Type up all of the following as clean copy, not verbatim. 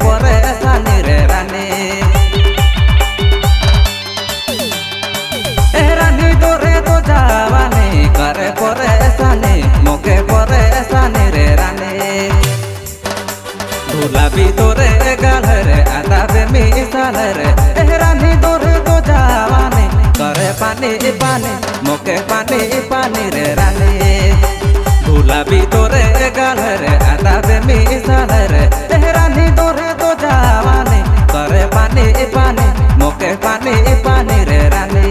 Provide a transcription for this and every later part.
परेशानी रे रानी रानी तोरे तो जवानी करे परेशानी मोके परेशानी रे रानी गुलाबी तोरे गाल रे आधा बे मिसाल रे रानी तोरे तो जवानी करे पानी पानी मोके पानी पानी रे रानी गुलाबी तोरे गाल रे आधा बे मिसाल रे रानी तोरे तो जवानी करे पानी पानी मोके पानी पानी रे रानी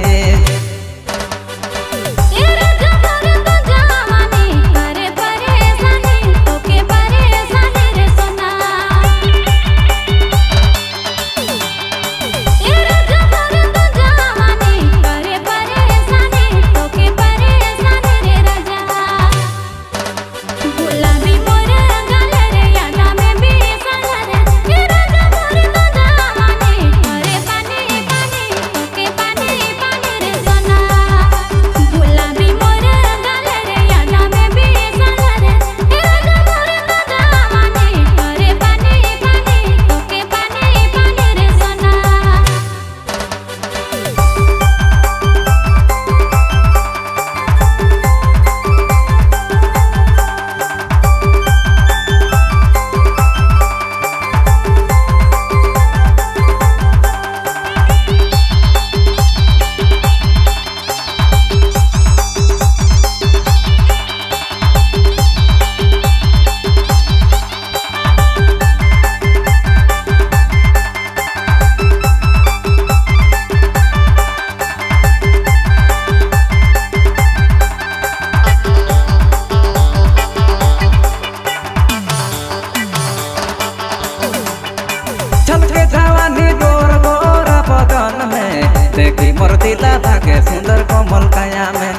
देखी मोर दिला भागे सुंदर कोमल काया में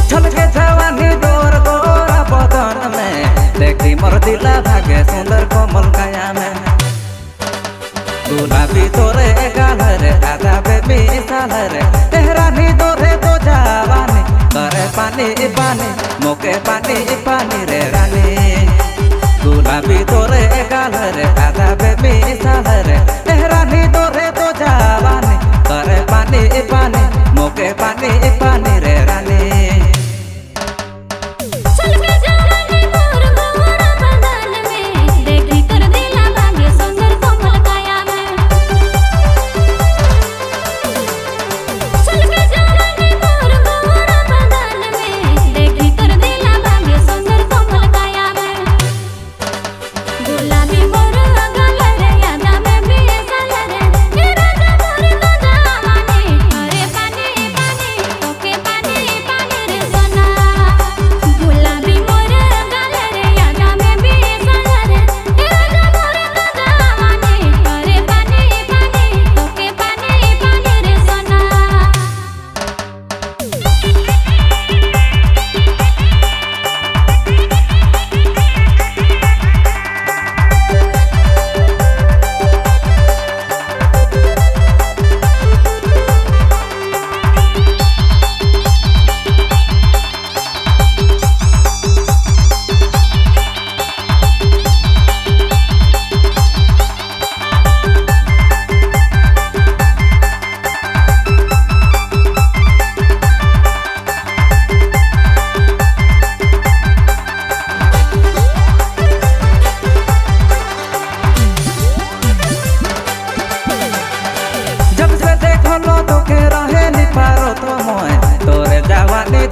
छलके जवानी डोर गोरा बदन में देखी मोर दिला भागे सुंदर कोमल काया में गुलाबी तोरे गाल रे आधा बे मिसाल रे रानी तोरे तो जवानी करे पानी पानी मोके पानी पानी रे रानी गुलाबी तोरे गाल रे आधा बे मिसाल रे रानी तोरे तो जवानी करे पानी पानी मोके पानी पानी रे रानी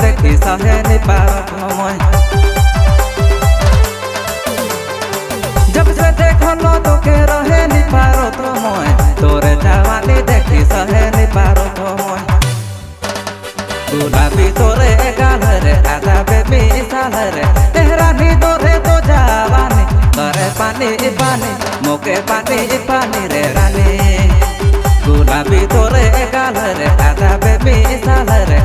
देखी सहे नि पारत मोय जब से देखलो तो के रहे नि पारत मोय तोरे जवानी देखी सहे नि पारत मोय गुलाबी तोरे गाल रे आधा बे मिसाल रे रानी तोरे तो जवानी करे पानी पानी मोके पानी पानी रे रानी गुलाबी तोरे गाल रे आधा बे मिसाल रे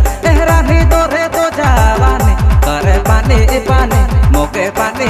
रानी तोरे तो जवानी करे पानी पानी मोके पानी